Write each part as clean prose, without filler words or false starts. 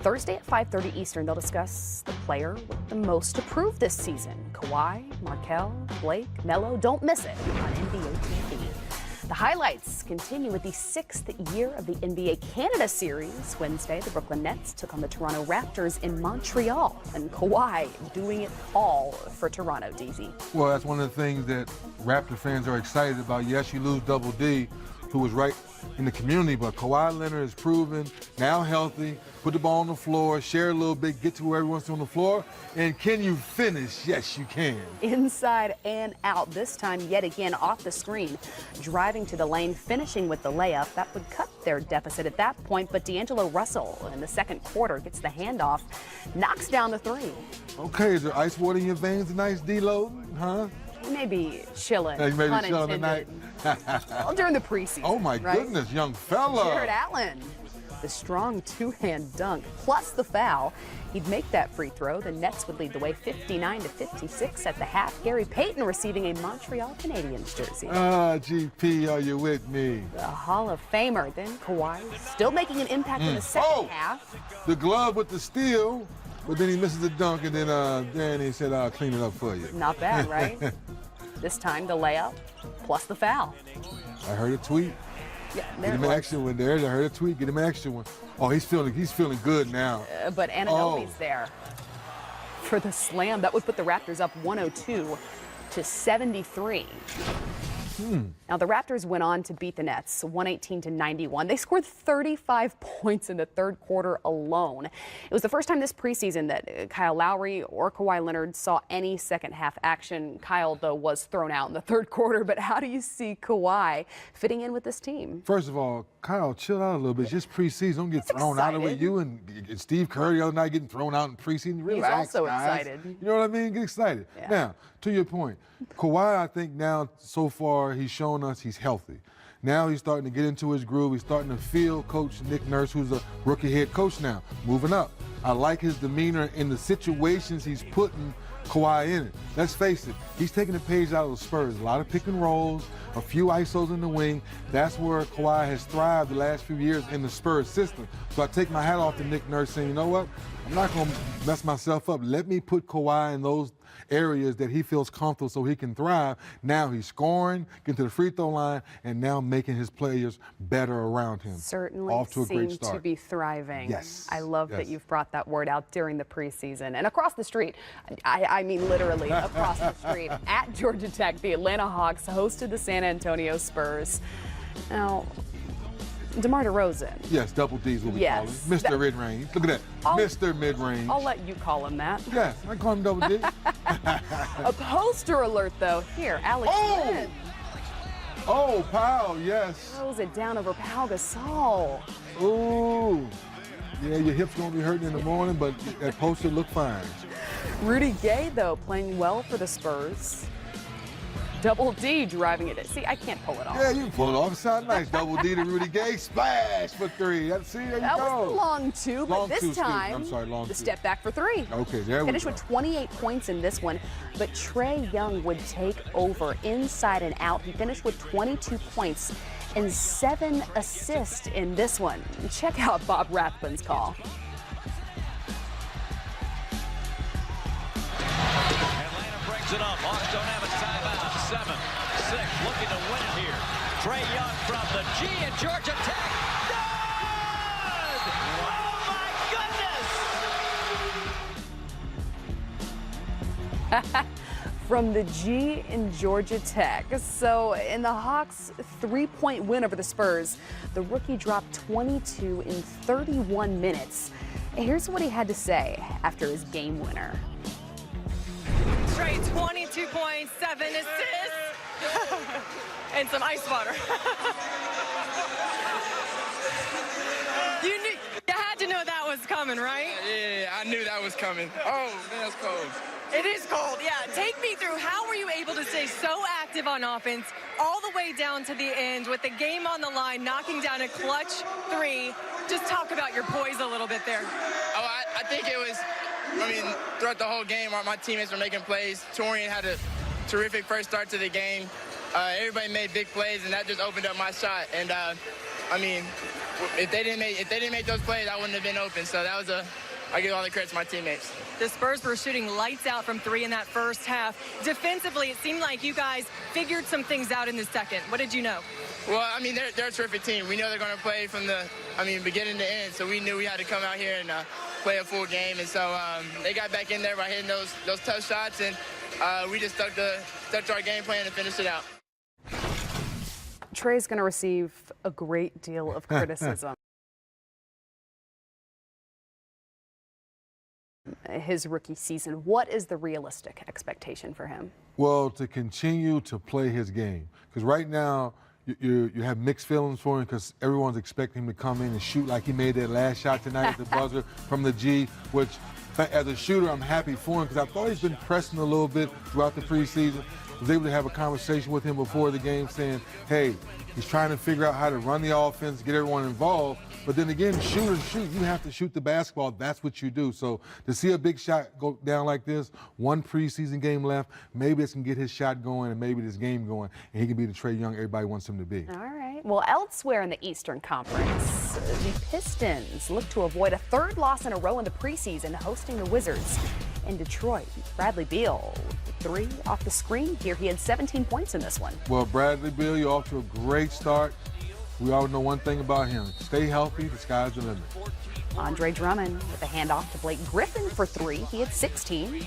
Thursday at 5:30 Eastern, they'll discuss the player with the most approved this season. Kawhi, Markelle, Blake, Melo. Don't miss it on NBA TV. The highlights continue with the 6th year of the NBA Canada Series. Wednesday, the Brooklyn Nets took on the Toronto Raptors in Montreal, and Kawhi doing it all for Toronto, DZ. Well, that's one of the things that Raptor fans are excited about. Yes, you lose Double D, who was right in the community, but Kawhi Leonard is proven, now healthy, put the ball on the floor, share a little bit, get to where everyone's on the floor, and can you finish? Yes, you can. Inside and out, this time yet again off the screen, driving to the lane, finishing with the layup. That would cut their deficit at that point, but D'Angelo Russell in the second quarter gets the handoff, knocks down the three. Okay, is there ice water in your veins tonight, D-Lo? Huh? Maybe chilling, Hey, maybe chilling tonight. Well, during the preseason. Oh my right? goodness, young fella. Jared Allen, the strong two-hand dunk plus the foul. He'd make that free throw. The Nets would lead the way 59-56 at the half. Gary Payton receiving a Montreal Canadiens jersey. GP, are you with me? The Hall of Famer. Then Kawhi still making an impact in the second half. The glove with the steal, but then he misses the dunk, and then he said, I'll clean it up for you. Not bad, right? This time the layup plus the foul. I heard a tweet. Yeah, Get him an extra one there. I heard a tweet. Get him an extra one. Oh, he's feeling good now. But Anunoby's there for the slam. That would put the Raptors up 102-73. Now, the Raptors went on to beat the Nets 118-91. They scored 35 points in the third quarter alone. It was the first time this preseason that Kyle Lowry or Kawhi Leonard saw any second half action. Kyle, though, was thrown out in the third quarter. But how do you see Kawhi fitting in with this team? First of all, Kyle, chill out a little bit. It's just preseason. Don't get thrown out of it. You and Steve Kerr the other night getting thrown out in preseason. Relax, He's also guys. excited. You know what I mean? Get excited. Yeah. Now, to your point, Kawhi, I think now so far he's shown us he's healthy. Now he's starting to get into his groove. He's starting to feel Coach Nick Nurse, who's a rookie head coach now, moving up. I like his demeanor in the situations he's putting Kawhi in it. Let's face it, he's taking a page out of the Spurs. A lot of pick and rolls, a few ISOs in the wing. That's where Kawhi has thrived the last few years in the Spurs system. So I take my hat off to Nick Nurse saying, you know what? I'm not going to mess myself up. Let me put Kawhi in those areas that he feels comfortable so he can thrive. Now he's scoring, getting to the free throw line, and now making his players better around him. Certainly off to a great seem start. to be thriving. Yes. I love that you've brought that word out during the preseason. And across the street, I mean literally across the street, at Georgia Tech, the Atlanta Hawks hosted the San Antonio Spurs. Now, DeMar DeRozan. Yes, Double D's what we call him. Mr. Mid-Range. Look at that. Mr. Mid-Range. I'll let you call him that. Yes, I call him Double D. A poster alert, though. Here, Alex Lynn. Oh, Powell, yes. Throws it down over Pau Gasol. Ooh. Yeah, your hip's going to be hurting in the morning, but that poster looked fine. Rudy Gay, though, playing well for the Spurs. Double D driving it. See, I can't pull it off. Yeah, you can pull it off. It sounds nice. Double D to Rudy Gay. Splash for three. See, there you that go. was the long two, but Long this two, time, I'm sorry, long the two. step back for three. Okay, there we go. Finished with 28 points in this one, but Trae Young would take over inside and out. He finished with 22 points and 7 assists in this one. Check out Bob Rathbun's call. Atlanta brings it up. Hawks don't have a timeout. 7-6, looking to win it here. Trae Young from the G in Georgia Tech. Good! Oh, my goodness! From the G in Georgia Tech. So in the Hawks' 3-point win over the Spurs, the rookie dropped 22 in 31 minutes. Here's what he had to say after his game winner. Trae, 22 points, 7 assists, and some ice water. You had to know that was coming, right? Yeah, I knew that was coming. Oh, man, that's cold. It is cold, yeah. Take me through, how were you able to stay so active on offense all the way down to the end with the game on the line, knocking down a clutch 3? Just talk about your poise a little bit there. Oh, I think it was, throughout the whole game, my teammates were making plays. Torian had a terrific first start to the game. Everybody made big plays, and that just opened up my shot. And I mean, if they didn't make those plays, I wouldn't have been open. So that was I give all the credit to my teammates. The Spurs were shooting lights out from 3 in that first half. Defensively, it seemed like you guys figured some things out in the second. What did you know? Well, I mean, they're a terrific team. We know they're going to play from beginning to end. So we knew we had to come out here and play a full game. And so they got back in there by hitting those tough shots, and we just stuck to our game plan and finished it out. Trey's going to receive a great deal of criticism. His rookie season. What is the realistic expectation for him? Well, to continue to play his game. Because right now, you have mixed feelings for him because everyone's expecting him to come in and shoot like he made that last shot tonight at the buzzer from the G, which as a shooter, I'm happy for him because I thought he's been pressing a little bit throughout the preseason. I was able to have a conversation with him before the game saying, hey, he's trying to figure out how to run the offense, get everyone involved. But then again, shoot. You have to shoot the basketball. That's what you do. So to see a big shot go down like this, one preseason game left, maybe this can get his shot going and maybe this game going, and he can be the Trae Young everybody wants him to be. All right. Well, elsewhere in the Eastern Conference, the Pistons look to avoid a third loss in a row in the preseason, hosting the Wizards in Detroit. Bradley Beal, 3 off the screen here. He had 17 points in this one. Well, Bradley Beal, you're off to a great start. We all know one thing about him. Stay healthy, the sky's the limit. Andre Drummond with a handoff to Blake Griffin for 3. He had 16.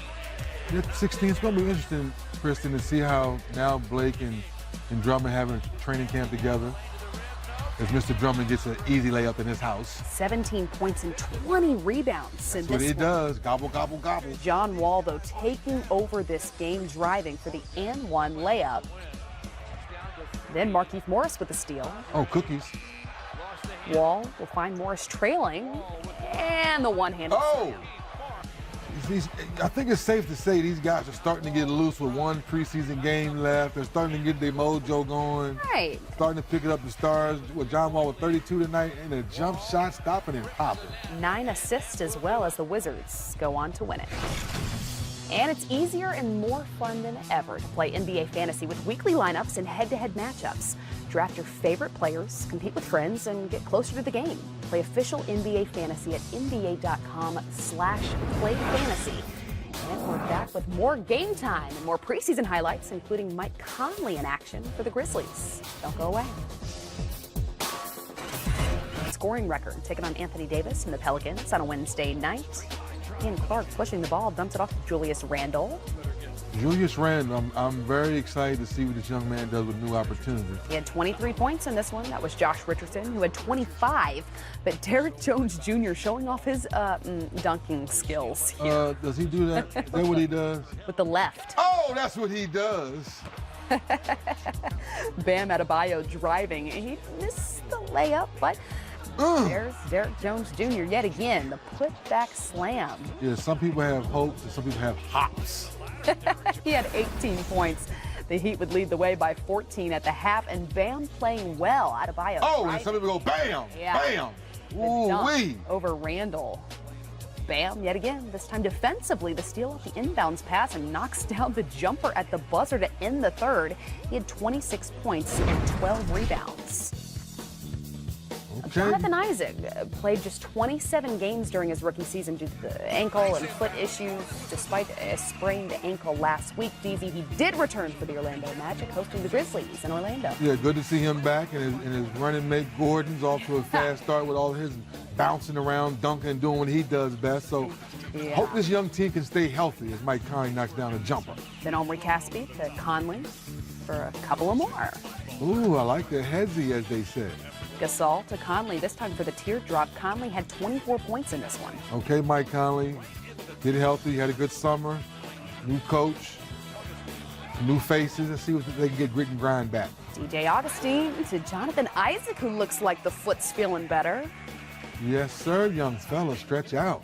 Yeah, 16. It's going to be interesting, Kristen, to see how now Blake and Drummond having a training camp together. As Mr. Drummond gets an easy layup in his house. 17 points and 20 rebounds in this one. That's what he does. Gobble, gobble, gobble. John Wall, though, taking over this game, driving for the and-one layup. Then Markieff Morris with the steal. Oh, cookies. Wall will find Morris trailing, and the one-handed slam. I think it's safe to say these guys are starting to get loose with one preseason game left. They're starting to get their mojo going. Right. Starting to pick it up the stars. With John Wall with 32 tonight and a jump shot stopping and popping. 9 assists as well as the Wizards go on to win it. And it's easier and more fun than ever to play NBA Fantasy with weekly lineups and head-to-head matchups. Draft your favorite players, compete with friends, and get closer to the game. Play official NBA Fantasy at nba.com/playfantasy. And we're back with more game time and more preseason highlights, including Mike Conley in action for the Grizzlies. Don't go away. Scoring record taking on Anthony Davis and the Pelicans on a Wednesday night. Ian Clark pushing the ball, dumps it off to Julius Randle. Julius Randle, I'm very excited to see what this young man does with new opportunities. He had 23 points in this one. That was Josh Richardson, who had 25. But Derrick Jones Jr. showing off his dunking skills here. Does he do that? Is that what he does? With the left. Oh, that's what he does. Bam Adebayo driving. He missed the layup, but there's Derrick Jones Jr. yet again, the putback slam. Yeah, some people have hopes and some people have hops. He had 18 points. The Heat would lead the way by 14 at the half, and Bam playing well. Adebayo. Oh, and some people go bam, bam. Ooh-wee. Over Randle. Bam, yet again, this time defensively, the steal off the inbounds pass and knocks down the jumper at the buzzer to end the third. He had 26 points and 12 rebounds. Okay. Jonathan Isaac played just 27 games during his rookie season due to the ankle and foot issues. Despite a sprained ankle last week, DZ, he did return for the Orlando Magic, hosting the Grizzlies in Orlando. Yeah, good to see him back, and his running mate Gordon's off to a fast start with all his bouncing around, dunking, and doing what he does best. So hope this young team can stay healthy as Mike Conley knocks down a jumper. Then Omri Caspi to Conley for a couple of more. Ooh, I like the headsy, as they say. Gasol to Conley, this time for the teardrop. Conley had 24 points in this one. Okay, Mike Conley, get healthy, had a good summer, new coach, new faces. Let's see if they can get grit and grind back. DJ Augustine to Jonathan Isaac, who looks like the foot's feeling better. Yes, sir, young fella, stretch out.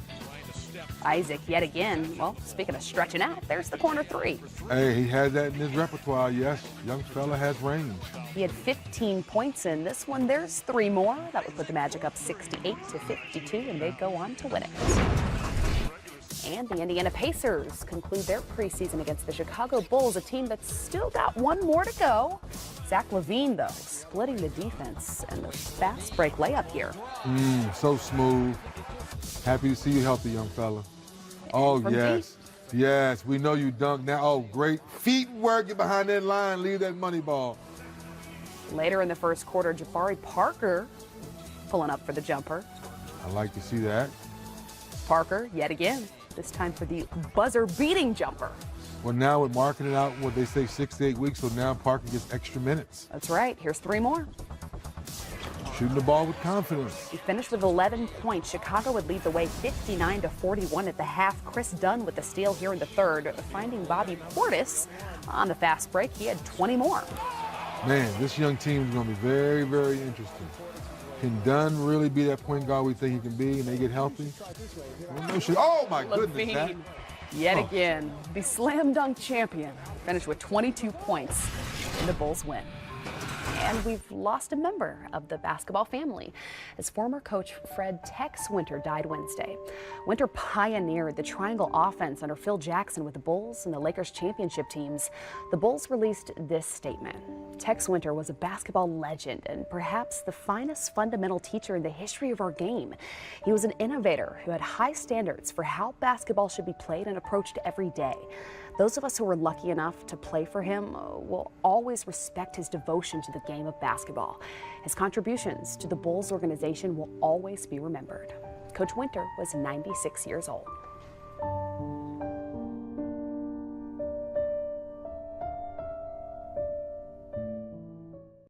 Isaac yet again. Well, speaking of stretching out, there's the corner three. Hey, he has that in his repertoire, yes. Young fella has range. He had 15 points in this one. There's 3 more. That would put the Magic up 68-52, and they go on to win it. And the Indiana Pacers conclude their preseason against the Chicago Bulls, a team that's still got one more to go. Zach LaVine, though, splitting the defense and the fast break layup here. So smooth. Happy to see you healthy, young fella. Oh, from yes. Yes, we know you dunk now. Oh, great feet work. Get behind that line. Leave that money ball. Later in the first quarter, Jabari Parker pulling up for the jumper. I like to see that. Parker, yet again, this time for the buzzer-beating jumper. Well, now we're marking it out, what they say, 6 to 8 weeks, so now Parker gets extra minutes. That's right. Here's 3 more. Shooting the ball with confidence. He finished with 11 points. Chicago would lead the way 59-41 at the half. Chris Dunn with the steal here in the third, finding Bobby Portis on the fast break. He had 20 more. Man, this young team is going to be very, very interesting. Can Dunn really be that point guard we think he can be and they get healthy? Oh, my goodness. That, yet again, the slam dunk champion finished with 22 points and the Bulls win. And we've lost a member of the basketball family as former coach Fred Tex Winter died Wednesday. Winter pioneered the triangle offense under Phil Jackson with the Bulls and the Lakers championship teams. The Bulls released this statement. Tex Winter was a basketball legend and perhaps the finest fundamental teacher in the history of our game. He was an innovator who had high standards for how basketball should be played and approached every day. Those of us who were lucky enough to play for him will always respect his devotion to the game of basketball. His contributions to the Bulls organization will always be remembered. Coach Winter was 96 years old.